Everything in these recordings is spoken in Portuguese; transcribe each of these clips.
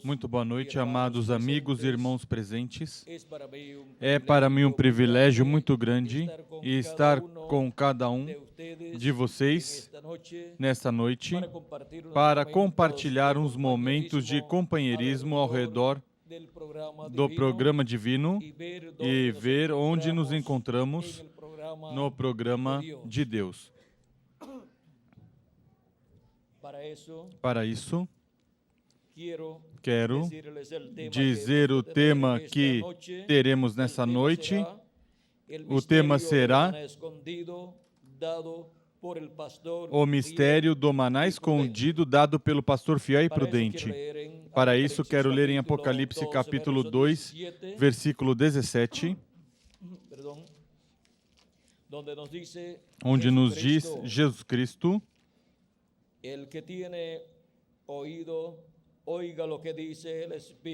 Muito boa noite, amados amigos e irmãos presentes. É para mim um privilégio muito grande estar com cada um de vocês nesta noite para compartilhar uns momentos de companheirismo ao redor do programa divino e ver onde nos encontramos no programa de Deus. Para isso, quero dizer o tema que teremos nessa noite. O tema será o mistério do maná escondido dado pelo pastor fiel e prudente. Para isso, quero ler em Apocalipse capítulo 2, versículo 17, onde nos diz Jesus Cristo: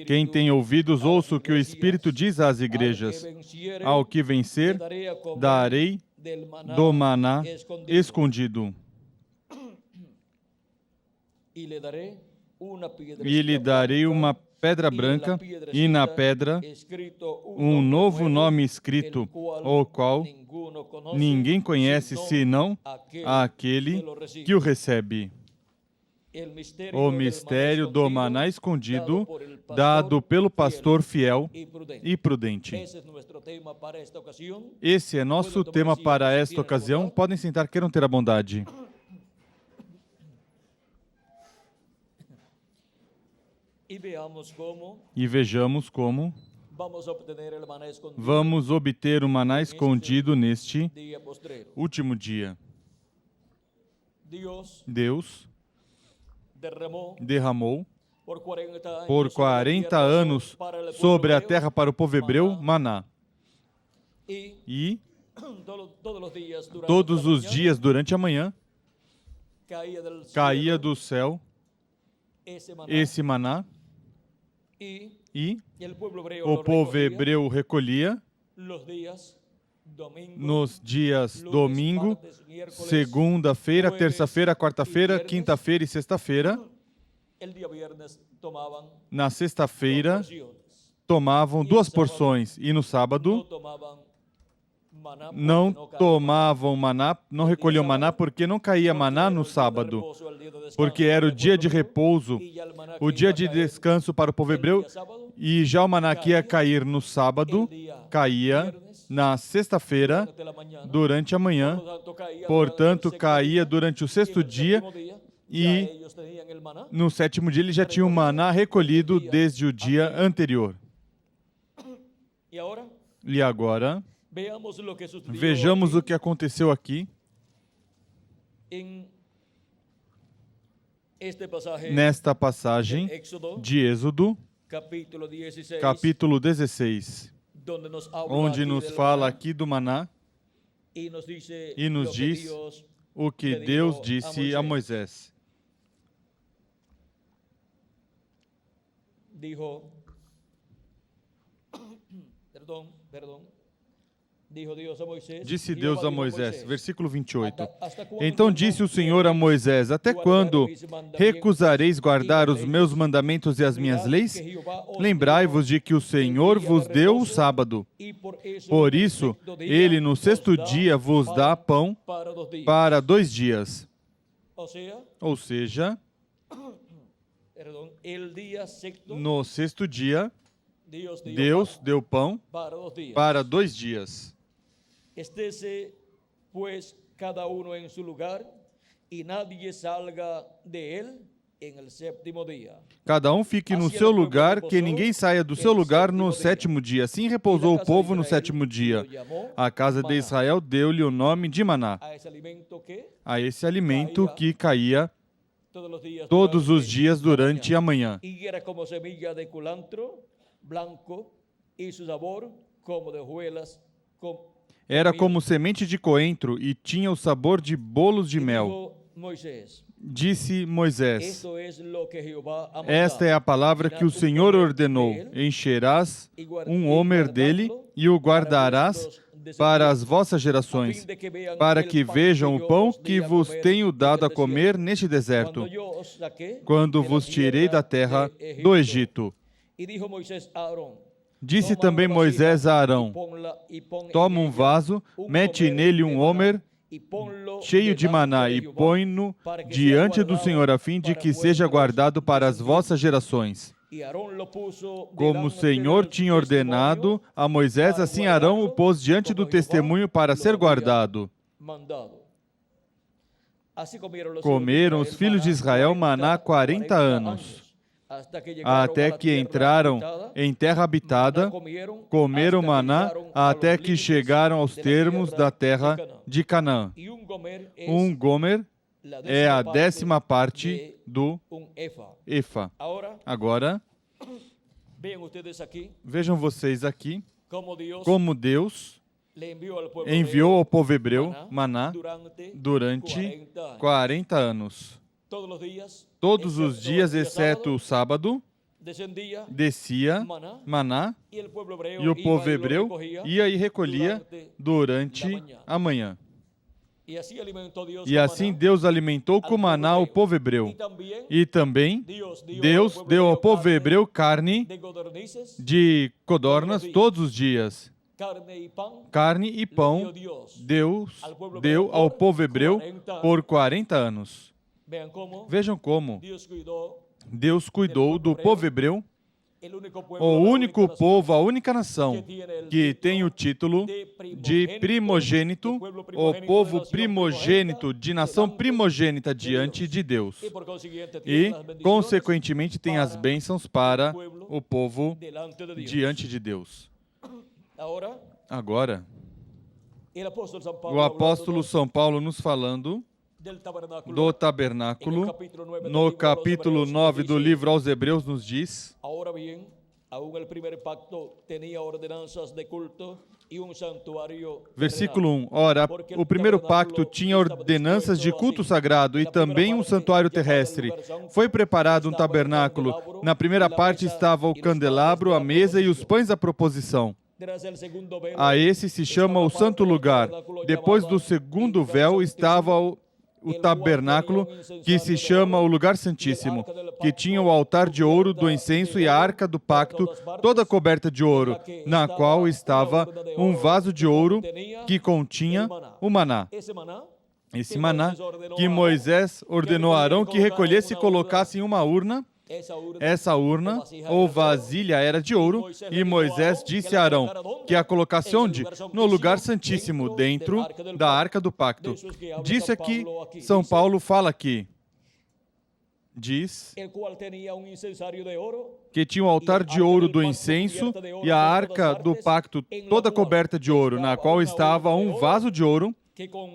quem tem ouvidos, ouça o que o Espírito diz às igrejas. Ao que vencer, darei do maná escondido. E lhe darei uma pedra branca, e na pedra um novo nome escrito, o qual ninguém conhece senão aquele que o recebe. O mistério do maná escondido, dado pelo pastor fiel e prudente. Esse é nosso tema para esta ocasião. Podem sentar, queiram ter a bondade. E vejamos como vamos obter o maná escondido neste último dia. Deus derramou por 40 anos sobre a terra para o povo hebreu maná. E todos os dias durante a manhã caía do céu esse maná e o povo hebreu recolhia nos dias domingo, segunda-feira, terça-feira, quarta-feira, quinta-feira e sexta-feira. Na sexta-feira tomavam 2 porções e no sábado não tomavam maná, não recolhiam maná porque não caía maná no sábado, porque era o dia de repouso, o dia de descanso para o povo hebreu, e já o maná que ia cair no sábado caía na sexta-feira durante a manhã, portanto caía durante o 6º dia, e no 7º dia ele já tinha o maná recolhido desde o dia anterior. E agora, vejamos o que aconteceu aqui nesta passagem de Êxodo, capítulo 16, onde nos fala aqui do maná e nos diz o que Deus disse a Moisés. Disse Deus a Moisés, versículo 28. Então disse o Senhor a Moisés: até quando recusareis guardar os meus mandamentos e as minhas leis? Lembrai-vos de que o Senhor vos deu o sábado. Por isso, ele no 6º dia vos dá pão para 2 dias. Ou seja, no 6º dia, Deus deu pão para 2 dias. Estése, pues, cada uno en su lugar, y nadie salga de él en el 7º dia. Cada um fique no seu lugar, que ninguém saia do seu lugar no 7º dia. Assim repousou o povo no 7º dia. A casa de Israel deu-lhe o nome de maná, a esse alimento que caía todos os dias durante a manhã. Y era como semilla de culantro blanco, y su sabor como de hojuelas. Era como semente de coentro e tinha o sabor de bolos de mel. Disse Moisés: esta é a palavra que o Senhor ordenou. Encherás um homer dele e o guardarás para as vossas gerações, para que vejam o pão que vos tenho dado a comer neste deserto, quando vos tirei da terra do Egito. Disse também Moisés a Arão: toma um vaso, mete nele um homer cheio de maná e põe-no diante do Senhor, a fim de que seja guardado para as vossas gerações. Como o Senhor tinha ordenado a Moisés, assim Arão o pôs diante do testemunho para ser guardado. Comeram os filhos de Israel maná 40 anos, até que entraram em terra habitada, comeram maná até que chegaram aos termos da terra de Canaã. Um gomer é a 10ª parte do efa. Agora, vejam vocês aqui como Deus enviou ao povo hebreu maná durante 40 anos. Todos os dias, exceto o sábado, descia maná e o povo hebreu ia e recolhia durante a manhã. E assim Deus alimentou com maná o povo hebreu. E também Deus deu ao povo hebreu carne de codornas todos os dias. Carne e pão Deus deu ao povo hebreu por 40 anos. Vejam como Deus cuidou do povo hebreu, o único povo, a única nação que tem o título de primogênito, o povo primogênito, de nação primogênita diante de Deus. E, consequentemente, tem as bênçãos para o povo diante de Deus. Agora, o apóstolo São Paulo nos falando do tabernáculo, no capítulo 9 do livro aos Hebreus, nos diz: versículo 1. Ora, o primeiro pacto tinha ordenanças de culto sagrado e também um santuário terrestre. Foi preparado um tabernáculo. Na primeira parte estava o candelabro, a mesa e os pães da proposição. A esse se chama o santo lugar. Depois do segundo véu estava o tabernáculo, que se chama o lugar santíssimo, que tinha o altar de ouro do incenso e a arca do pacto, toda coberta de ouro, na qual estava um vaso de ouro que continha o maná. Esse maná que Moisés ordenou a Arão que recolhesse e colocasse em uma urna. Essa urna ou vasilha era de ouro, e Moisés disse a Arão que a colocasse onde? No lugar santíssimo, dentro da arca do pacto. Disso é que São Paulo fala aqui. Diz que tinha um altar de ouro do incenso e a arca do pacto toda coberta de ouro, na qual estava um vaso de ouro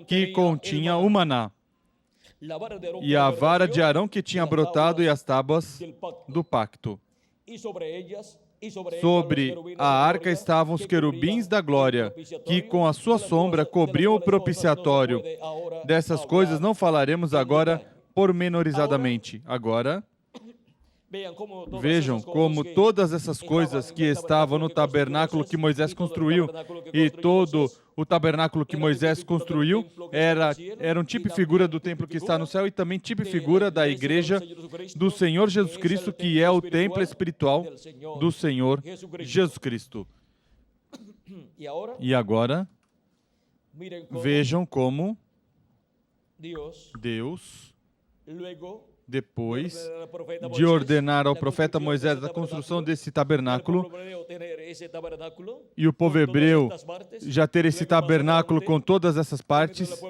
que continha o maná. E a vara de Arão que tinha brotado e as tábuas do pacto. Sobre a arca estavam os querubins da glória, que com a sua sombra cobriam o propiciatório. Dessas coisas não falaremos agora pormenorizadamente. Agora, vejam como todas essas coisas que estavam no tabernáculo que Moisés construiu, e todo o tabernáculo que Moisés construiu era um tipo e figura do templo que está no céu e também tipo e figura da igreja do Senhor Jesus Cristo, que é o templo espiritual do Senhor Jesus Cristo. E agora, vejam como Deus, depois de ordenar ao profeta Moisés a construção desse tabernáculo, e o povo hebreu já ter esse tabernáculo com todas essas partes,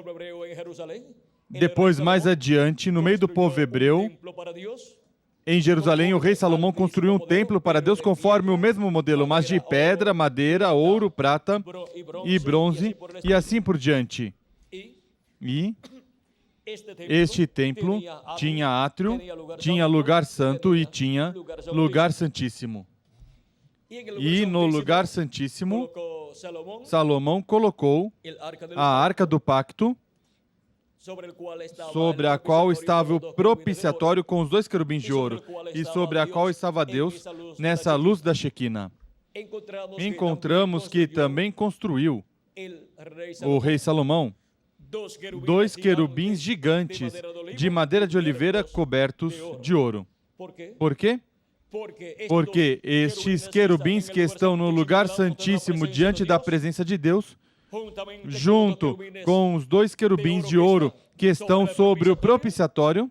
depois, mais adiante, no meio do povo hebreu, em Jerusalém, o rei Salomão construiu um templo para Deus conforme o mesmo modelo, mas de pedra, madeira, ouro, prata e bronze, e assim por diante. E este templo tinha átrio, tinha lugar santo e tinha lugar santíssimo. E no lugar santíssimo, Salomão colocou a arca do pacto, sobre a qual estava o propiciatório com os 2 querubins de ouro, e sobre a qual estava Deus nessa luz da Shequina. Encontramos que também construiu o rei Salomão, 2 querubins gigantes de madeira de oliveira cobertos de ouro. Por quê? Porque estes querubins que estão no lugar santíssimo diante da presença de Deus, junto com os 2 querubins de ouro que estão sobre o propiciatório,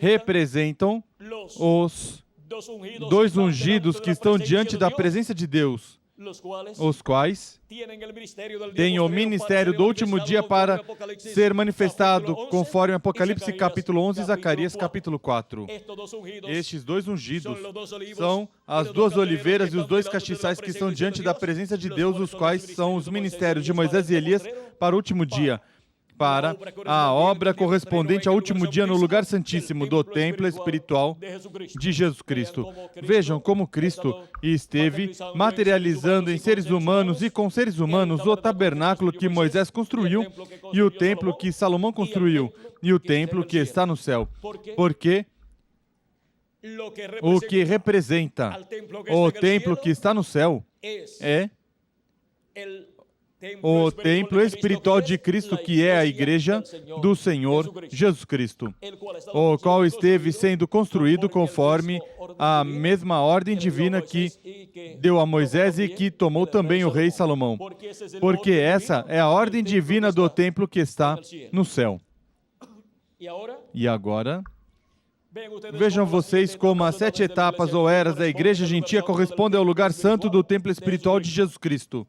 representam os 2 ungidos que estão diante da presença de Deus, os quais têm o ministério do último dia para ser manifestado, conforme Apocalipse capítulo 11 e Zacarias capítulo 4. Estes 2 ungidos são as 2 oliveiras e os 2 castiçais que estão diante da presença de Deus, os quais são os ministérios de Moisés e Elias para o último dia, para a obra correspondente ao último dia no lugar santíssimo do templo espiritual de Jesus Cristo. Vejam como Cristo esteve materializando em seres humanos e com seres humanos o tabernáculo que Moisés construiu e o templo que Salomão construiu e o templo que está no céu. Porque o que representa o templo que está no céu é o templo espiritual de Cristo, que é a igreja do Senhor Jesus Cristo, o qual esteve sendo construído conforme a mesma ordem divina que deu a Moisés e que tomou também o rei Salomão, porque essa é a ordem divina do templo que está no céu. E agora, vejam vocês como as 7 etapas ou eras da igreja gentia correspondem ao lugar santo do templo espiritual de Jesus Cristo.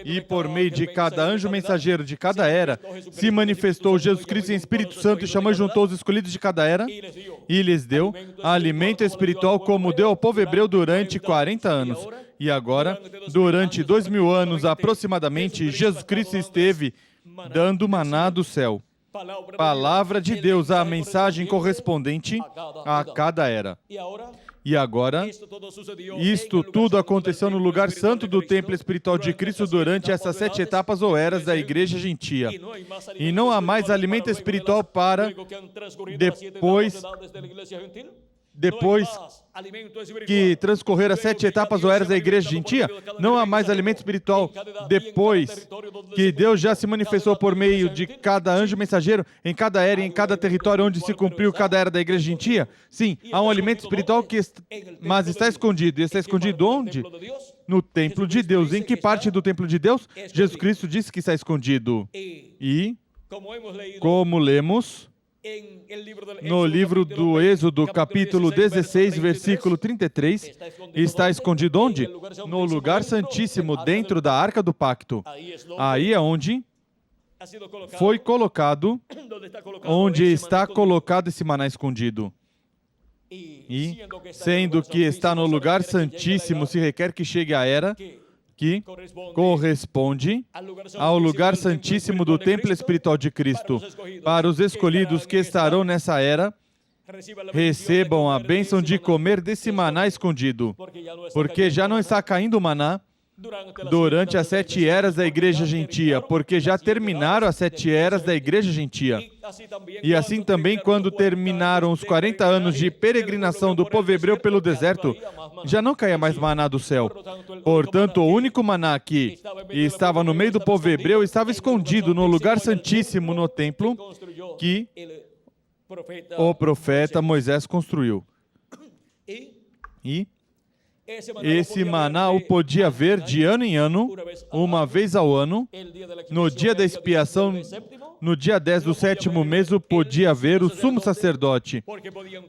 E por meio de cada anjo mensageiro de cada era, se manifestou Jesus Cristo em Espírito Santo e chamou e juntou os escolhidos de cada era e lhes deu alimento espiritual como deu ao povo hebreu durante 40 anos. E agora, durante 2000 anos aproximadamente, Jesus Cristo esteve dando maná do céu. Palavra de Deus, a mensagem correspondente a cada era. E agora, isto tudo aconteceu no lugar santo do templo espiritual de Cristo durante essas 7 etapas ou eras da igreja gentia. E não há mais alimento espiritual para depois que transcorrer as 7 etapas ou eras da igreja gentia, não há mais alimento espiritual depois que Deus já se manifestou por meio de cada anjo mensageiro em cada era e em cada território onde se cumpriu cada era da igreja gentia. Sim, há um alimento espiritual mas está escondido. E está escondido onde? No templo de Deus. Em que parte do templo de Deus? Jesus Cristo disse que está escondido. E, como lemos no livro do Êxodo, capítulo 16, versículo 33, está escondido onde? No lugar santíssimo, dentro da Arca do Pacto. Aí é onde foi colocado, onde está colocado esse maná escondido. E, sendo que está no lugar santíssimo, se requer que chegue a era que corresponde ao lugar santíssimo do templo espiritual de Cristo. Para os escolhidos que estarão nessa era, recebam a bênção de comer desse maná escondido, porque já não está caindo maná durante as 7 eras da igreja gentia, porque já terminaram as 7 eras da igreja gentia. E assim também, quando terminaram os 40 anos de peregrinação do povo hebreu pelo deserto, já não caía mais maná do céu. Portanto, o único maná que estava no meio do povo hebreu estava escondido no lugar santíssimo no templo que o profeta Moisés construiu. E esse maná o podia ver de ano em ano, uma vez ao ano, no dia da expiação, no dia 10 do 7º mês, o podia ver o sumo sacerdote,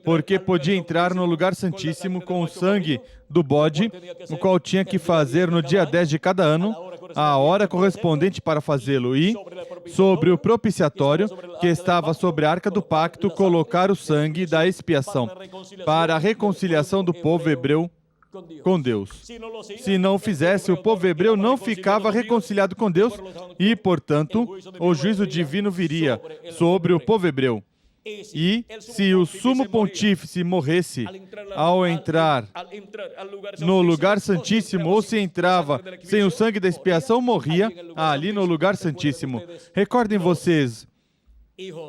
porque podia entrar no lugar santíssimo com o sangue do bode, o qual tinha que fazer no dia 10 de cada ano, a hora correspondente para fazê-lo, e, sobre o propiciatório, que estava sobre a Arca do Pacto, colocar o sangue da expiação, para a reconciliação do povo hebreu com Deus. Se não o fizesse, o povo hebreu não ficava reconciliado com Deus e, portanto, o juízo divino viria sobre o povo hebreu. E, se o sumo pontífice morresse ao entrar no lugar santíssimo, ou se entrava sem o sangue da expiação, morria ali no lugar santíssimo. Recordem vocês,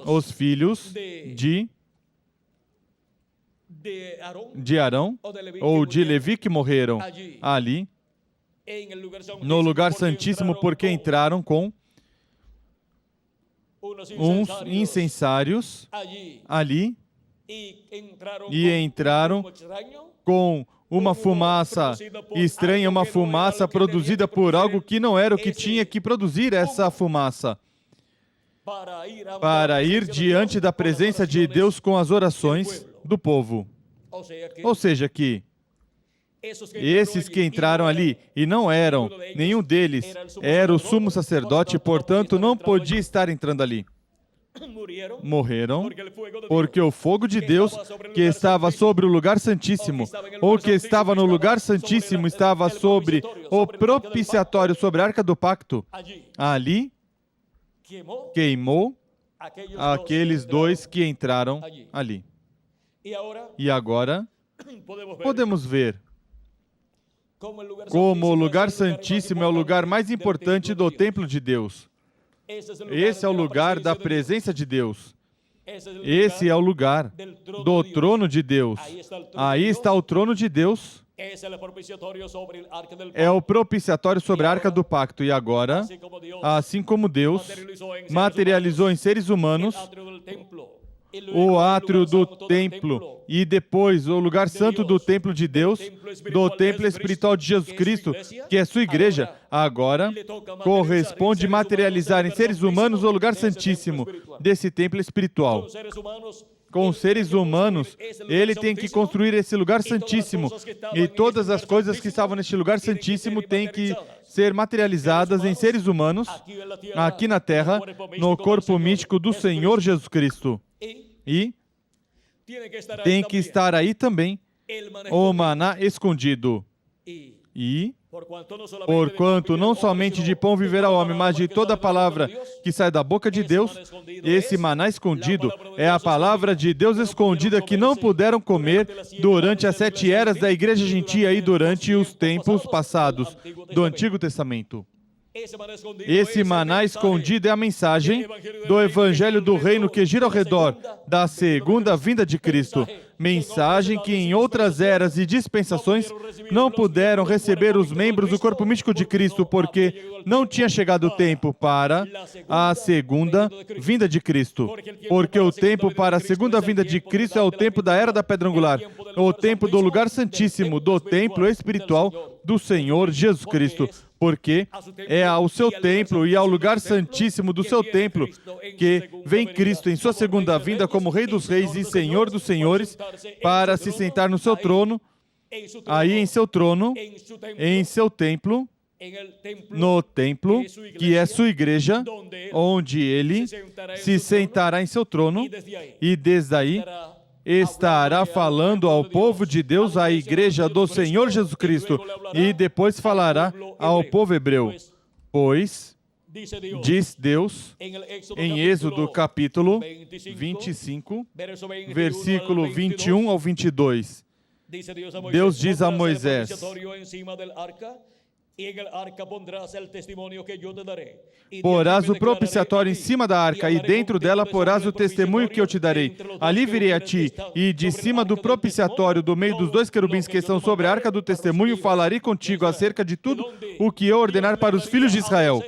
os filhos de Arão ou de Levi que morreram ali no lugar santíssimo porque entraram com uns incensários ali e entraram com uma fumaça estranha, uma fumaça produzida por algo que não era o que tinha que produzir essa fumaça, para ir diante da presença de Deus com as orações do povo. Ou seja, que esses que entraram ali, e não eram, nenhum deles era o sumo sacerdote, portanto não podia estar entrando ali. Morreram porque o fogo de Deus que estava sobre o lugar santíssimo, ou que estava no lugar santíssimo, estava sobre o propiciatório, sobre a arca do pacto, ali queimou aqueles dois que entraram ali. E agora podemos ver como o lugar santíssimo é o lugar mais importante do templo de Deus. Esse é o lugar da presença de Deus. Esse é o lugar do trono de Deus. Aí está o trono de Deus. É o propiciatório sobre a arca do pacto. E agora, assim como Deus materializou em seres humanos o átrio do templo e depois o lugar santo do templo de Deus, do templo espiritual de Jesus Cristo, que é sua igreja, agora corresponde materializar em seres humanos o lugar santíssimo desse templo espiritual. Com os seres humanos, ele tem que construir esse lugar santíssimo, e todas as coisas que estavam neste lugar santíssimo têm que ser materializadas em seres humanos, aqui na terra, no corpo místico do Senhor Jesus Cristo. E tem que estar aí também o maná escondido. E, porquanto não somente de pão viverá o homem, mas de toda palavra que sai da boca de Deus, esse maná escondido é a palavra de Deus escondida que não puderam comer durante as 7 eras da igreja gentia e durante os tempos passados do Antigo Testamento. Esse maná escondido é a mensagem do Evangelho do Reino que gira ao redor da segunda vinda de Cristo. Mensagem que em outras eras e dispensações não puderam receber os membros do corpo místico de Cristo, porque não tinha chegado o tempo para a segunda vinda de Cristo. Porque o tempo para a segunda vinda de Cristo é o tempo da era da pedra angular, o tempo do lugar santíssimo, do templo espiritual do Senhor Jesus Cristo. Porque é ao seu templo e ao lugar santíssimo do seu templo que vem Cristo em sua segunda vinda como Rei dos Reis e Senhor dos Senhores, para se sentar no seu trono, aí em seu trono, em seu templo, no templo, que é sua igreja, onde ele se sentará em seu trono, e desde aí estará falando ao povo de Deus, à igreja do Senhor Jesus Cristo, e depois falará ao povo hebreu. Pois, diz Deus, em Êxodo capítulo 25, versículo 21 ao 22, Deus diz a Moisés: porás o propiciatório em cima da arca, e dentro dela porás o testemunho que eu te darei. Ali virei a ti, e de cima do propiciatório, do meio dos 2 querubins que estão sobre a arca do testemunho, falarei contigo acerca de tudo o que eu ordenar para os filhos de Israel.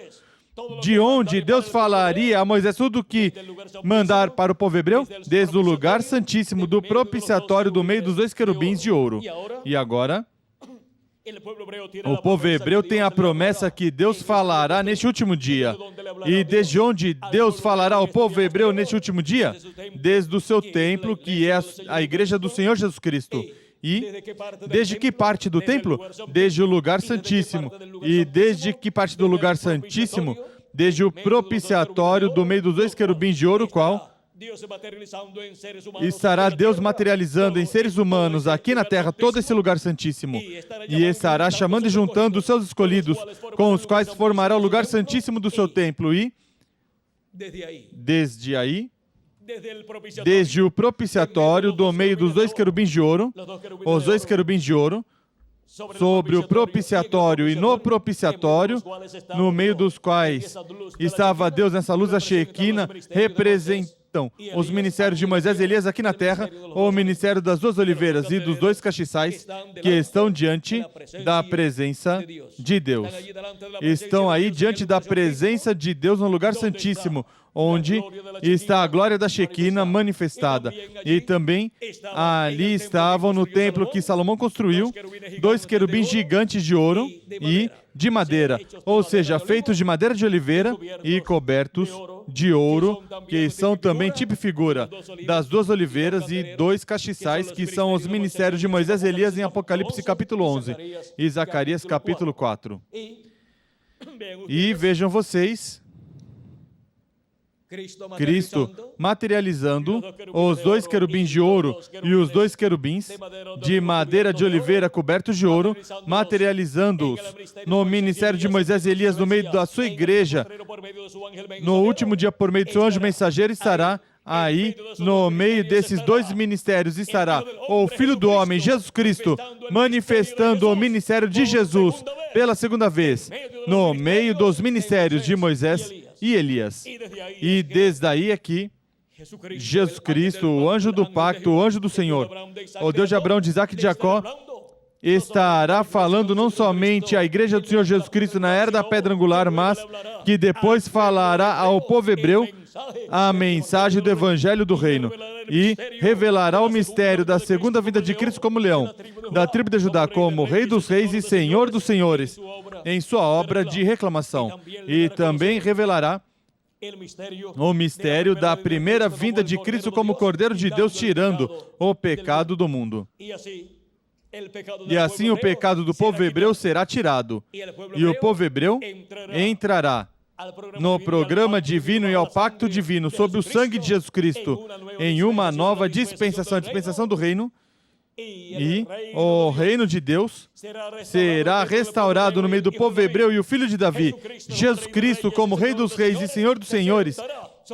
De onde Deus falaria a Moisés tudo o que mandar para o povo hebreu? Desde o lugar santíssimo do propiciatório, do meio dos 2 querubins de ouro. E agora, o povo hebreu tem a promessa que Deus falará neste último dia. E desde onde Deus falará ao povo hebreu neste último dia? Desde o seu templo, que é a igreja do Senhor Jesus Cristo. E desde que parte do templo? Desde o lugar santíssimo. E desde que parte do lugar santíssimo? Desde o propiciatório do meio dos 2 querubins de ouro, qual estará Deus materializando em seres humanos aqui na terra todo esse lugar santíssimo, e estará chamando e juntando os seus escolhidos, com os quais formará o lugar santíssimo do seu templo. E desde aí, desde o propiciatório do meio dos 2 querubins de ouro, os 2 querubins de ouro, sobre o propiciatório e no propiciatório, no meio dos quais estava Deus nessa luz, a Shequina, Então, os ministérios de Moisés e Elias aqui na terra, o ministério das duas oliveiras e dos dois castiçais que estão diante da presença de Deus. Estão aí diante da presença de Deus no lugar santíssimo, onde está a glória da Shequina manifestada. E também ali estavam no templo que Salomão construiu, 2 querubins gigantes de ouro e de madeira, ou seja, feitos de madeira de oliveira e cobertos de ouro, que são também tipo e figura das duas oliveiras e 2 castiçais, que são os ministérios de Moisés e Elias em Apocalipse capítulo 11 e Zacarias capítulo 4. E vejam vocês, Cristo materializando os 2 querubins de ouro e os 2 querubins de madeira de oliveira cobertos de ouro, materializando-os no ministério de Moisés e Elias no meio da sua igreja. No último dia, por meio do seu anjo mensageiro, estará aí, no meio desses 2 ministérios, estará o Filho do Homem, Jesus Cristo, manifestando o ministério de Jesus pela segunda vez, no meio dos ministérios de Moisés e Elias. E desde aí aqui, Jesus Cristo, o anjo do pacto, o anjo do Senhor, o Deus de Abraão, de Isaac e de Jacó, estará falando não somente à igreja do Senhor Jesus Cristo na era da pedra angular, mas que depois falará ao povo hebreu a mensagem do evangelho do reino e revelará o mistério da segunda vinda de Cristo como leão, da tribo de Judá como rei dos reis e senhor dos senhores, em sua obra de reclamação. E também revelará o mistério da primeira vinda de Cristo como Cordeiro de Deus, tirando o pecado do mundo. E assim o pecado do povo hebreu será tirado, e o povo hebreu entrará no programa divino e ao pacto divino sob o sangue de Jesus Cristo, em uma nova dispensação, a dispensação do reino, e o reino de Deus será restaurado no meio do povo hebreu, e o filho de Davi, Jesus Cristo, como Rei dos Reis e Senhor dos Senhores,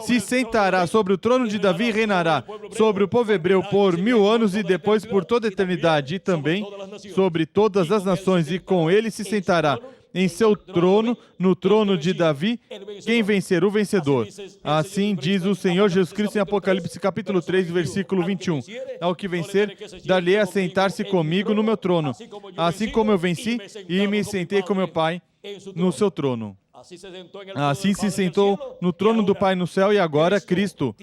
se sentará sobre o trono de Davi e reinará sobre o povo hebreu por 1000 anos e depois por toda a eternidade, e também sobre todas as nações, e com ele se sentará em seu trono, no trono de Davi, quem vencer, o vencedor. Assim diz o Senhor Jesus Cristo em Apocalipse capítulo 3, versículo 21. Ao que vencer, dar-lhe a sentar-se comigo no meu trono, assim como eu venci e me sentei com meu Pai no seu trono. Assim se sentou no trono do Pai no céu, e agora Cristo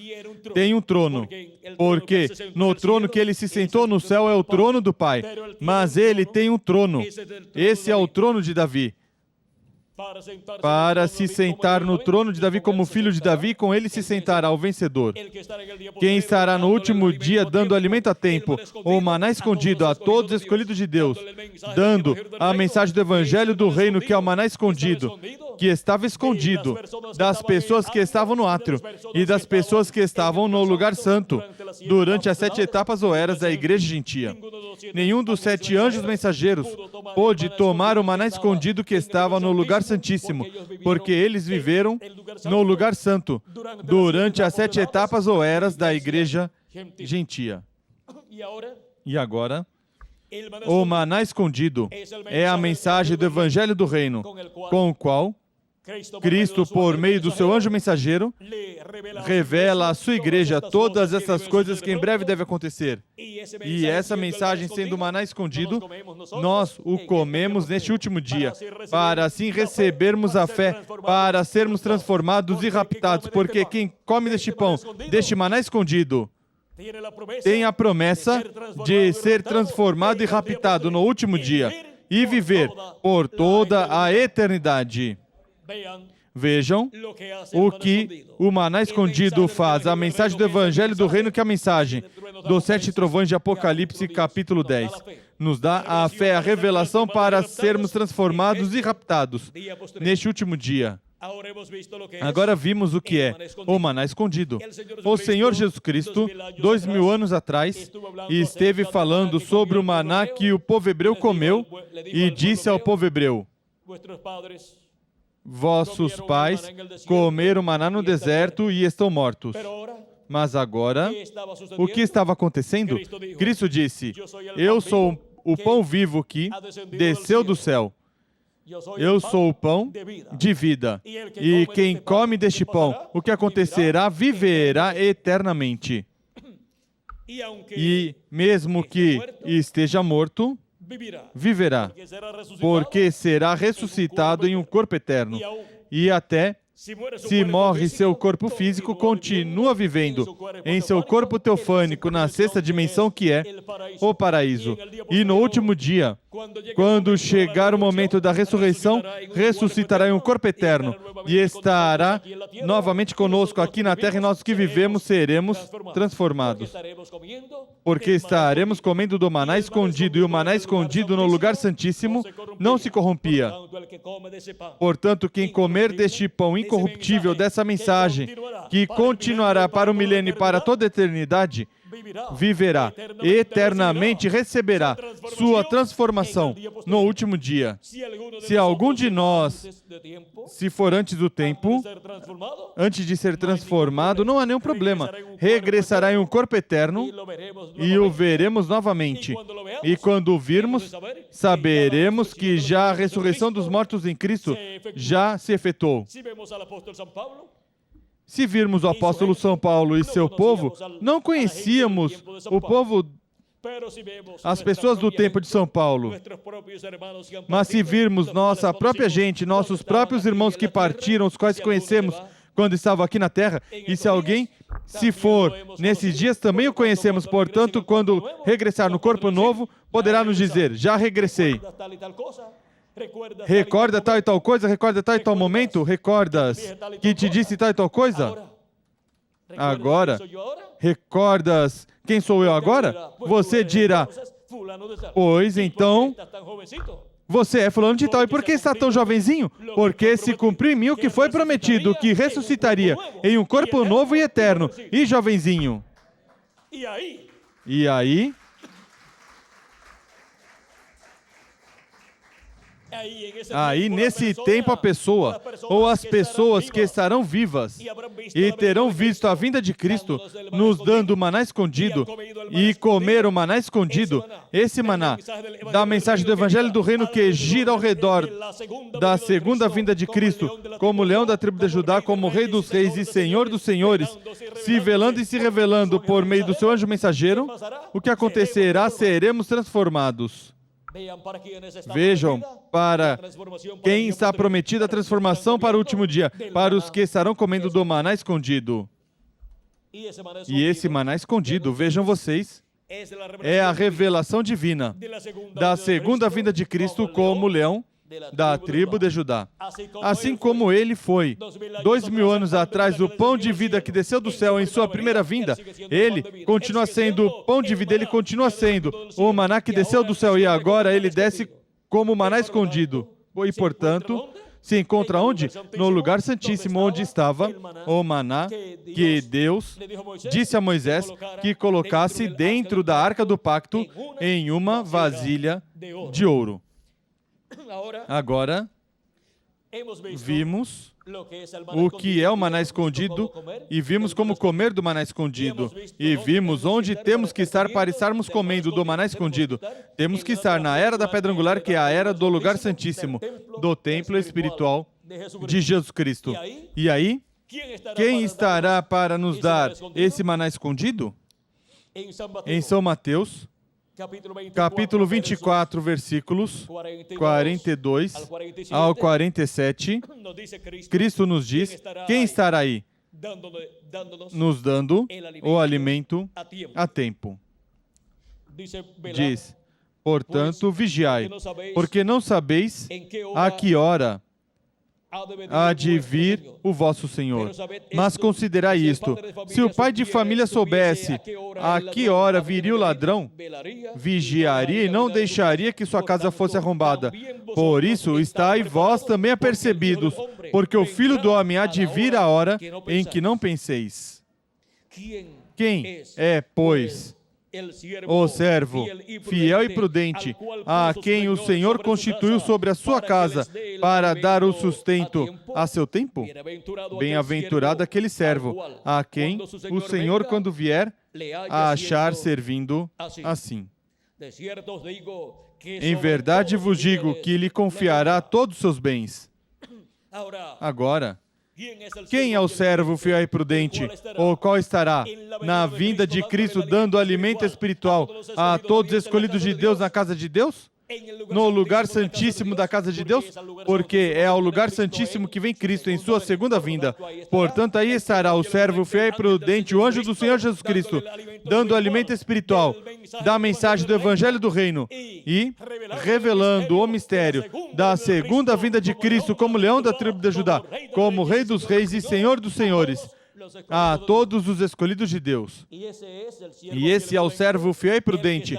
tem um trono, porque no trono que ele se sentou no céu é o trono do Pai, mas ele tem um trono, esse é o trono de Davi. Para se sentar no trono de Davi como filho de Davi, com ele se sentará o vencedor. Quem estará no último dia dando alimento a tempo, ou maná escondido a todos os escolhidos de Deus, dando a mensagem do evangelho do reino, que é o maná escondido, que estava escondido das pessoas que estavam no átrio e das pessoas que estavam no lugar santo durante as 7 etapas ou eras da igreja gentia. Nenhum dos 7 anjos mensageiros pôde tomar o maná escondido que estava no lugar santíssimo, porque eles viveram no lugar santo durante as 7 etapas ou eras da igreja gentia. E agora, o maná escondido é a mensagem do evangelho do reino, com o qual Cristo, por meio do seu anjo mensageiro, revela à sua igreja todas essas coisas que em breve devem acontecer. E essa mensagem, sendo o maná escondido, nós o comemos neste último dia, para assim recebermos a fé, para sermos transformados e raptados, porque quem come deste pão, deste maná escondido, tem a promessa de ser transformado e raptado no último dia e viver por toda a eternidade. Vejam o que o maná escondido faz, a mensagem do evangelho do reino, que é a mensagem dos 7 trovões de Apocalipse capítulo 10. Nos dá a fé, a revelação para sermos transformados e raptados neste último dia. Agora vimos o que é o maná escondido. O Senhor Jesus Cristo, 2000 anos atrás, esteve falando sobre o maná que o povo hebreu comeu e disse ao povo hebreu: vossos pais comeram maná no deserto e estão mortos. Mas agora, o que estava acontecendo? Cristo disse: eu sou o pão vivo que desceu do céu. Eu sou o pão de vida. E quem come deste pão, o que acontecerá? Viverá eternamente. E mesmo que esteja morto, viverá, porque será ressuscitado em um corpo eterno. E até se morre seu corpo físico, continua vivendo em seu corpo teofânico, na sexta dimensão que é o paraíso. E no último dia, quando chegar o momento da ressurreição, ressuscitará em um corpo eterno e estará novamente conosco aqui na terra, e nós que vivemos seremos transformados. Porque estaremos comendo do maná escondido, e o maná escondido no lugar santíssimo não se corrompia. Portanto, quem comer deste pão incorruptível, dessa mensagem, que continuará para o milênio e para toda a eternidade, viverá eternamente, receberá sua transformação no último dia. Se algum de nós, se for antes do tempo, antes de ser transformado, não há nenhum problema. Regressará em um corpo eterno e o veremos novamente. E quando o virmos, saberemos que já a ressurreição dos mortos em Cristo já se efetuou. Se virmos o apóstolo São Paulo e seu povo, não conhecíamos o povo, as pessoas do tempo de São Paulo. Mas se virmos nossa própria gente, nossos próprios irmãos que partiram, os quais conhecemos quando estavam aqui na terra, e se alguém, se for nesses dias, também o conhecemos. Portanto, quando regressar no corpo novo, poderá nos dizer: já regressei. Recorda tal e tal coisa? Recorda tal e tal momento? Recordas que te disse tal e tal coisa? Agora? Recordas quem sou eu agora? Você dirá: pois então, você é fulano de tal. E por que está tão jovenzinho? Porque se cumpriu em mim o que foi prometido, que ressuscitaria em um corpo novo e eterno. E jovenzinho? E aí? Aí, nesse tempo, a pessoa, ou as pessoas que estarão vivas e terão visto a vinda de Cristo, nos dando o maná escondido, e comer o maná escondido, esse maná da mensagem do Evangelho do Reino que gira ao redor da segunda vinda de Cristo, como leão da tribo de Judá, como Rei dos Reis e Senhor dos Senhores, se velando e se revelando por meio do seu anjo mensageiro, o que acontecerá? Seremos transformados. Vejam, para quem está prometida a transformação para o último dia, para os que estarão comendo do maná escondido. E esse maná escondido, vejam vocês, é a revelação divina da segunda vinda de Cristo como leão da tribo de Judá. Assim como ele foi, 2000 anos atrás, o pão de vida que desceu do céu em sua primeira vinda, ele continua sendo o pão de vida, ele continua sendo o maná que desceu do céu, e agora ele desce como maná escondido. E, portanto, se encontra onde? No lugar santíssimo, onde estava o maná que Deus disse a Moisés que colocasse dentro da arca do pacto em uma vasilha de ouro. Agora, vimos o que é o maná escondido e vimos como comer do maná escondido. E vimos onde temos que estar para estarmos comendo do maná escondido. Temos que estar na era da pedra angular, que é a era do lugar santíssimo, do templo espiritual de Jesus Cristo. E aí, quem estará para nos dar esse maná escondido? Em São Mateus, capítulo 24, versículos 42 ao 47, Cristo nos diz: quem estará aí? Nos dando o alimento a tempo. Diz: portanto, vigiai, porque não sabeis a que hora há de vir o vosso Senhor. Mas considerai isto: se o pai de família soubesse a que hora viria o ladrão, vigiaria e não deixaria que sua casa fosse arrombada. Por isso, estai vós também apercebidos, porque o Filho do Homem há de vir a hora em que não penseis. Quem é, pois, o servo fiel e prudente, a quem o Senhor constituiu sobre a sua casa para dar o sustento a seu tempo? Bem-aventurado aquele servo, a quem o Senhor, quando vier, a achar servindo assim. Em verdade vos digo que lhe confiará todos os seus bens. Agora, quem é o servo fiel e prudente, ou qual estará na vinda de Cristo dando alimento espiritual a todos os escolhidos de Deus na casa de Deus? No lugar santíssimo da casa de Deus? Porque é ao lugar santíssimo que vem Cristo em sua segunda vinda. Portanto, aí estará o servo fiel e prudente, o anjo do Senhor Jesus Cristo, dando alimento espiritual da mensagem do Evangelho do Reino e revelando o mistério da segunda vinda de Cristo como leão da tribo de Judá, como Rei dos Reis e Senhor dos Senhores, a todos os escolhidos de Deus. E esse é o servo fiel e prudente,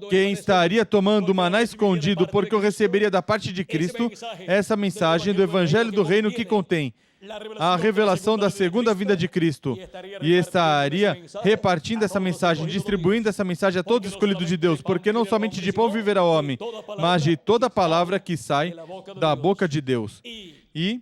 quem estaria tomando o maná escondido, porque eu receberia da parte de Cristo essa mensagem do Evangelho do Reino que contém a revelação da segunda vinda de Cristo, e estaria repartindo essa mensagem, distribuindo essa mensagem a todos os escolhidos de Deus, porque não somente de pão viverá o homem, mas de toda palavra que sai da boca de Deus. E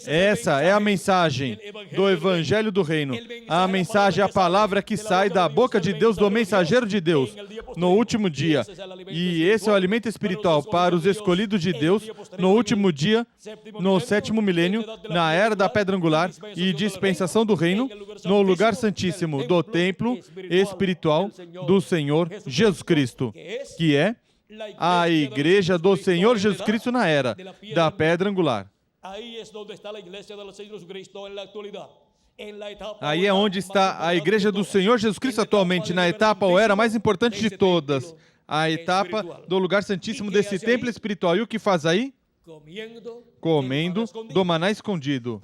essa é a mensagem do Evangelho do Reino, a mensagem, a palavra que sai da boca de Deus, do mensageiro de Deus, no último dia. E esse é o alimento espiritual para os escolhidos de Deus, no último dia, no sétimo milênio, na era da pedra angular e dispensação do reino, no lugar santíssimo do templo espiritual do Senhor Jesus Cristo, que é a igreja do Senhor Jesus Cristo na era da pedra angular. Aí é onde está a igreja do Senhor Jesus Cristo atualmente, na etapa ou era mais importante de todas, a etapa do lugar santíssimo desse templo espiritual. E o que faz aí? Comendo do maná escondido.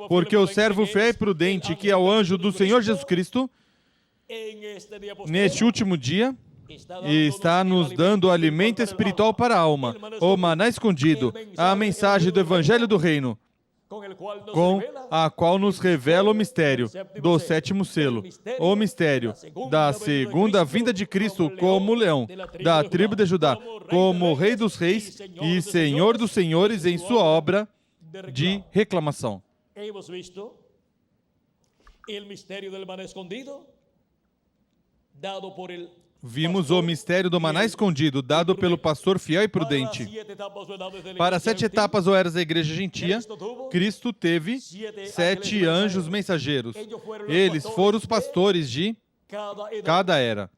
Porque o servo fiel e prudente, que é o anjo do Senhor Jesus Cristo, neste último dia, está nos dando alimento espiritual para a alma, o maná escondido, a mensagem do Evangelho do Reino, com a qual nos revela o mistério do sétimo selo, o mistério da segunda vinda de Cristo como leão da tribo de Judá, como Rei dos Reis e Senhor dos Senhores em sua obra de reclamação. Hemos visto el misterio del maná escondido dado por el Vimos o mistério do maná escondido, dado pelo pastor fiel e prudente. Para 7 etapas ou eras da igreja gentia, Cristo teve 7 anjos mensageiros. Eles foram os pastores de cada era,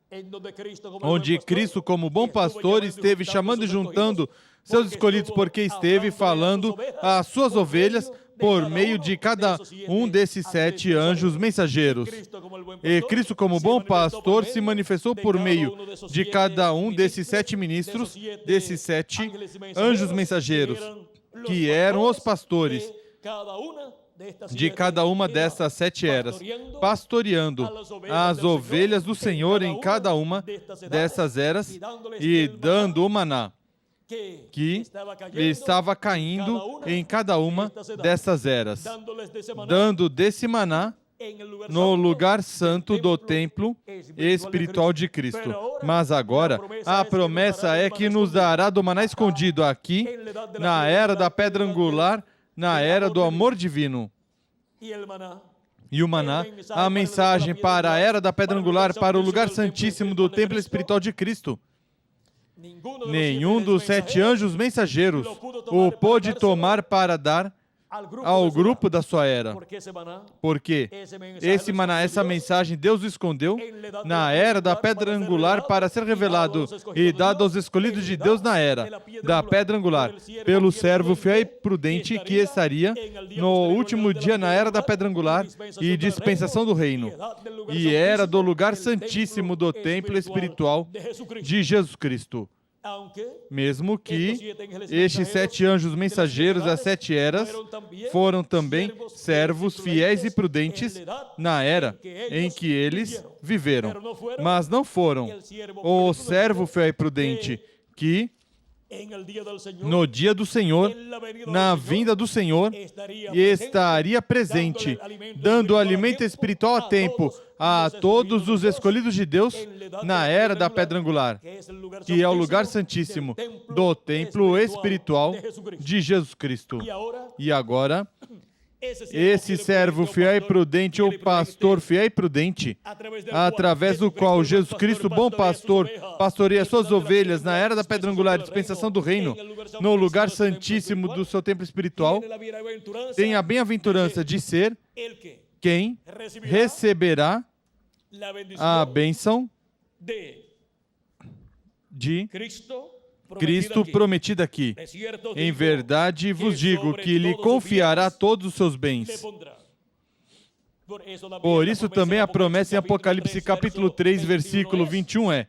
onde Cristo, como bom pastor, esteve chamando e juntando seus escolhidos, porque esteve falando às suas ovelhas por meio de cada um desses 7 anjos mensageiros. E Cristo, como bom pastor, se manifestou por meio de cada um desses 7 ministros, desses 7 anjos mensageiros, que eram os pastores de cada uma dessas 7 eras, pastoreando as ovelhas do Senhor em cada uma dessas eras e dando o maná que estava caindo em cada uma dessas eras, dando desse maná no lugar santo do templo espiritual de Cristo. Mas agora, a promessa é que nos dará do maná escondido aqui, na era da pedra angular, na era do amor divino. E o maná, a mensagem para a era da pedra angular, para o lugar santíssimo do templo espiritual de Cristo. Nenhum dos 7 anjos mensageiros o pôde tomar para dar ao grupo da sua era. Porque esse maná, essa mensagem, Deus o escondeu na era da pedra angular para ser revelado e dado aos escolhidos de Deus na era da pedra angular, pelo servo fiel e prudente que estaria no último dia na era da pedra angular e dispensação do reino, e era do lugar santíssimo do templo espiritual de Jesus Cristo. Mesmo que estes 7 anjos mensageiros, as 7 eras, foram também servos fiéis e prudentes na era em que eles viveram. Mas não foram o servo fiel e prudente que, no dia do Senhor, na vinda do Senhor, estaria presente, dando alimento espiritual a tempo a todos os escolhidos de Deus na era da pedra angular, que é o lugar santíssimo do templo espiritual de Jesus Cristo. E agora, esse servo fiel e prudente, ou pastor fiel e prudente, através do qual Jesus Cristo, bom pastor, pastoreia suas ovelhas na era da pedra angular, dispensação do reino, no lugar santíssimo do seu templo espiritual, tem a bem-aventurança de ser quem receberá a bênção de Cristo prometida aqui. Em verdade vos digo que lhe confiará todos os seus bens. Por isso também a promessa em Apocalipse capítulo 3, versículo 21 é: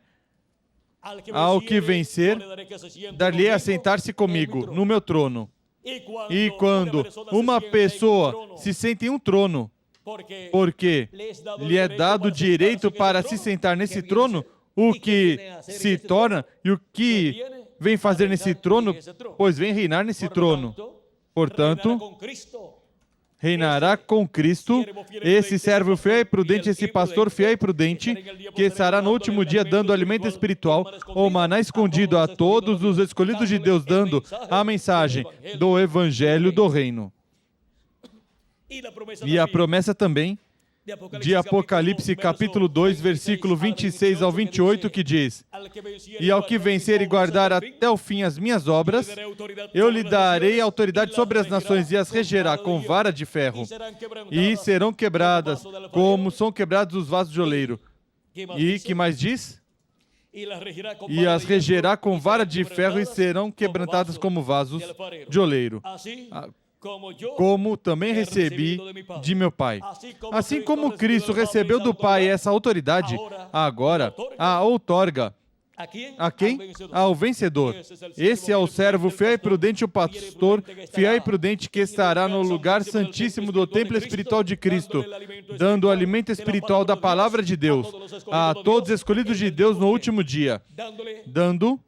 ao que vencer, dar-lhe a sentar-se comigo no meu trono. E quando uma pessoa se senta em um trono, porque lhe é dado direito para se sentar nesse trono, o que se torna e o que vem fazer nesse trono, pois vem reinar nesse trono. Portanto, reinará com Cristo esse servo fiel e prudente, esse pastor fiel e prudente, que estará no último dia dando alimento espiritual, ou maná escondido a todos os escolhidos de Deus, dando a mensagem do Evangelho do Reino. E a promessa também de Apocalipse capítulo 2, versículo 26 ao 28, que diz: e ao que vencer e guardar até o fim as minhas obras, eu lhe darei autoridade sobre as nações e as regerá com vara de ferro, e serão quebradas como são quebrados os vasos de oleiro. E que mais diz? E as regerá com vara de ferro e serão quebrantadas como vasos de oleiro. Como também recebi de meu Pai. Assim como Cristo recebeu do Pai essa autoridade, agora a outorga. A quem? Ao vencedor. Esse é o servo fiel e prudente, o pastor fiel e prudente, que estará no lugar santíssimo do templo espiritual de Cristo, dando o alimento espiritual da palavra de Deus a todos os escolhidos de Deus no último dia, dando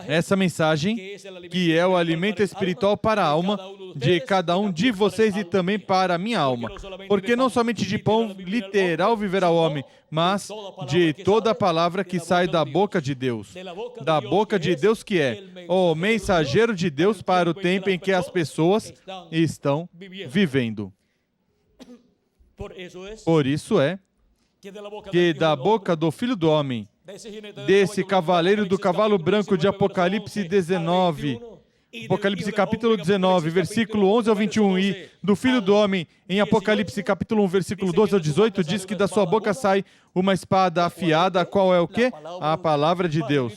essa mensagem, que é o alimento espiritual para a alma de cada um de vocês e também para a minha alma. Porque não somente de pão literal viverá o homem, mas de toda a palavra que sai da boca de Deus. Da boca de Deus, que é o mensageiro de Deus para o tempo em que as pessoas estão vivendo. Por isso é que da boca do Filho do Homem, desse cavaleiro do cavalo branco de Apocalipse 19, Apocalipse capítulo 19, versículo 11 ao 21, e do Filho do Homem, em Apocalipse capítulo 1, versículo 12 ao 18, diz que da sua boca sai uma espada afiada, a qual é o quê? A palavra de Deus,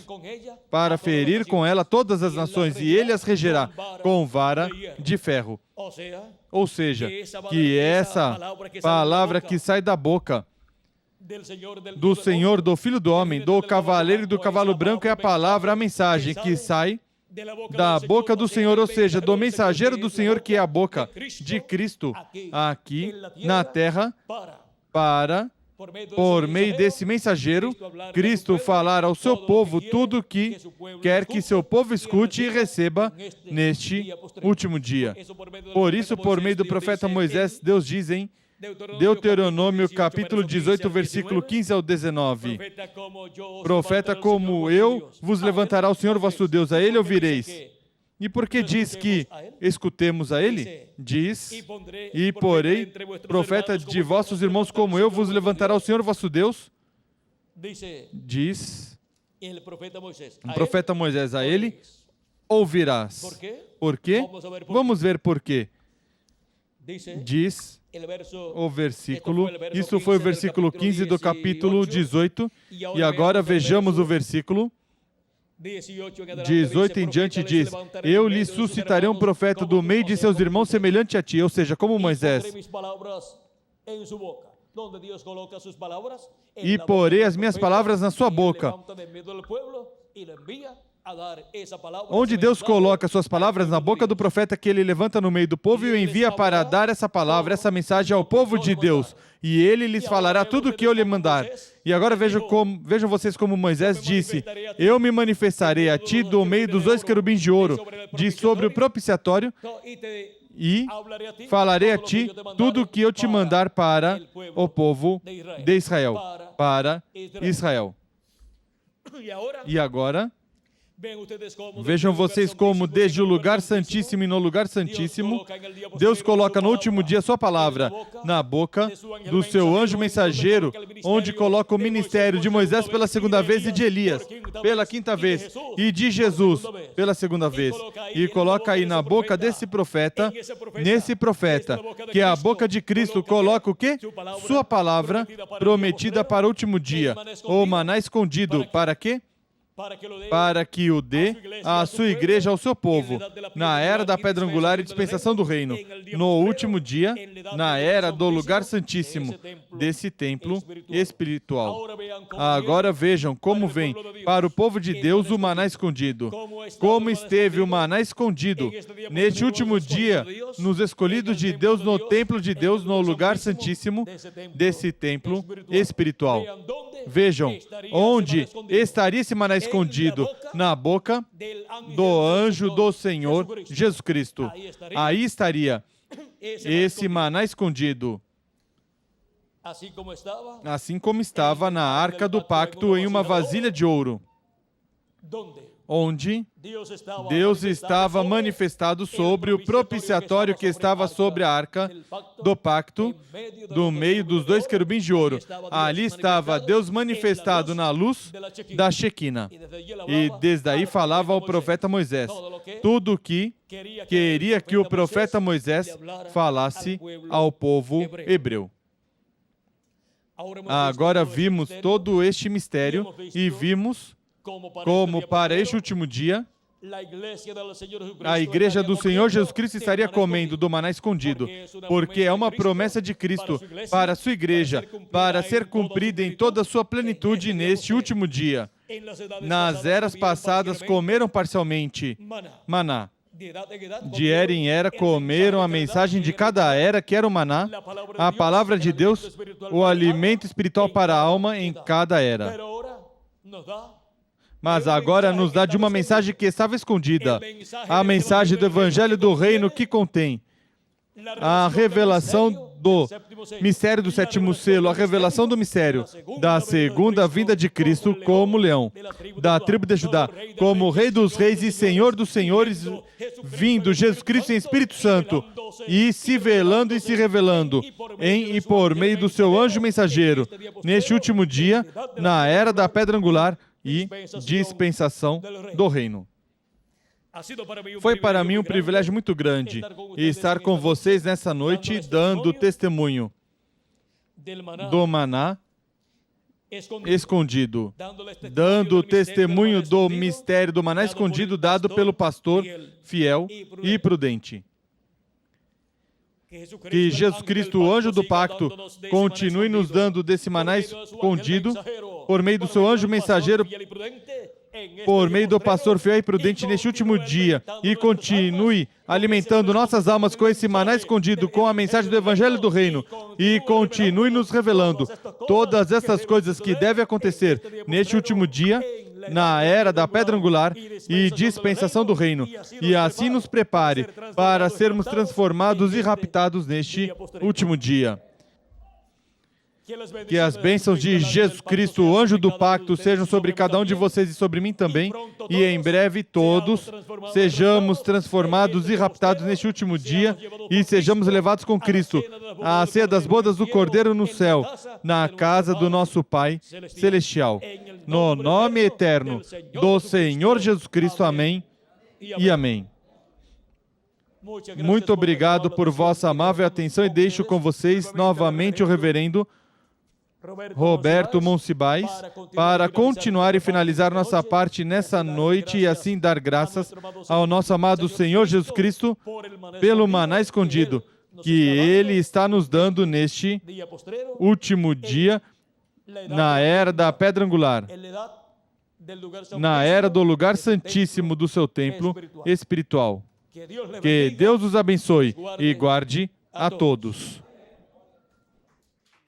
para ferir com ela todas as nações, e ele as regerá com vara de ferro. Ou seja, que essa palavra que sai da boca do Senhor, do Filho do Homem, do cavaleiro e do cavalo branco, é a palavra, a mensagem que sai da boca do Senhor, ou seja, do mensageiro do Senhor, que é a boca de Cristo aqui na terra, para, por meio desse mensageiro, Cristo falar ao seu povo tudo o que quer que seu povo escute e receba neste último dia. Por isso, por meio do profeta Moisés, Deus diz em Deuteronômio capítulo 18, versículo 15 ao 19: profeta como eu vos levantará o Senhor vosso Deus, a ele ouvireis. E por que diz que escutemos a ele? Diz: e porém, profeta de vossos irmãos como eu vos levantará o Senhor vosso Deus. Diz o profeta Moisés, a ele ouvirás. Por quê? Vamos ver por quê. Diz o versículo, isso foi o versículo 15 do capítulo 18, e agora vejamos o versículo 18 em diante, diz: eu lhe suscitarei um profeta do meio de seus irmãos semelhante a ti, ou seja, como Moisés, e porei as minhas palavras na sua boca. Onde Deus coloca suas palavras na boca do profeta que ele levanta no meio do povo e o envia para dar essa palavra, essa mensagem ao povo de Deus. E ele lhes falará tudo o que eu lhe mandar. E agora vejam vocês como Moisés disse: eu me manifestarei a ti do meio dos dois querubins de ouro, de sobre o propiciatório, e falarei a ti tudo o que eu te mandar para o povo de Israel. Para Israel. E agora, Vejam vocês como desde o lugar santíssimo e no lugar santíssimo, Deus coloca no último dia sua palavra na boca do seu anjo mensageiro, onde coloca o ministério de Moisés pela segunda vez e de Elias pela quinta vez e de Jesus pela segunda vez. E coloca aí na boca desse profeta, nesse profeta, que é a boca de Cristo, coloca o quê? Sua palavra prometida para o último dia, ou maná escondido, para quê? Para que o dê à sua igreja, ao seu povo, na era da pedra angular e dispensação do reino, no último dia, na era do lugar santíssimo, desse templo espiritual. Agora vejam como vem para o povo de Deus o maná escondido. Como esteve o maná escondido neste último dia, nos escolhidos de Deus, no templo de Deus, no lugar santíssimo desse templo espiritual. Vejam, onde estaria esse maná escondido? Na boca do anjo do Senhor Jesus Cristo. Aí estaria esse maná escondido. Assim como estava na arca do pacto em uma vasilha de ouro, onde Deus estava manifestado sobre o propiciatório que estava sobre a arca do pacto, do meio dos dois querubins de ouro. Ali estava Deus manifestado na luz da Shequina. E desde aí falava ao profeta Moisés tudo o que queria que o profeta Moisés falasse ao povo hebreu. Agora vimos todo este mistério e vimos como para este último dia, a igreja do Senhor Jesus Cristo estaria comendo do maná escondido, porque é uma promessa de Cristo para a sua igreja, para ser cumprida em toda a sua plenitude neste último dia. Nas eras passadas comeram parcialmente maná. De era em era comeram a mensagem de cada era, que era o maná, a palavra de Deus, o alimento espiritual para a alma em cada era. Mas agora nos dá de uma mensagem que estava escondida, a mensagem do Evangelho do Reino, que contém a revelação do mistério do sétimo selo, a revelação do mistério da segunda vinda de Cristo como leão, da tribo de Judá, como Rei dos Reis e Senhor dos Senhores, vindo Jesus Cristo em Espírito Santo, e se velando e se revelando em e por meio do seu anjo mensageiro, neste último dia, na era da pedra angular e dispensação do reino. Foi para mim um privilégio muito grande estar com vocês nessa noite, dando testemunho do maná escondido, dando testemunho do mistério do maná escondido dado pelo pastor fiel e prudente. Que Jesus Cristo, o anjo do pacto, continue nos dando desse maná escondido por meio do seu anjo mensageiro, por meio do pastor fiel e prudente neste último dia, e continue alimentando nossas almas com esse maná escondido, com a mensagem do Evangelho do Reino, e continue nos revelando todas essas coisas que devem acontecer neste último dia, na era da pedra angular e dispensação do reino, e assim nos prepare para sermos transformados e raptados neste último dia. Que as bênçãos de Jesus Cristo, o anjo do pacto, sejam sobre cada um de vocês e sobre mim também, e em breve todos sejamos transformados e raptados neste último dia e sejamos levados com Cristo à ceia das bodas do Cordeiro no céu, na casa do nosso Pai Celestial. No nome eterno do Senhor Jesus Cristo, amém e amém. Muito obrigado por vossa amável atenção e deixo com vocês novamente o reverendo Roberto Monsibais, para continuar e finalizar nossa parte nessa noite e assim dar graças ao nosso amado Senhor Jesus Cristo pelo maná escondido que Ele está nos dando neste último dia, na era da pedra angular, na era do lugar santíssimo do seu templo espiritual. Que Deus os abençoe e guarde a todos.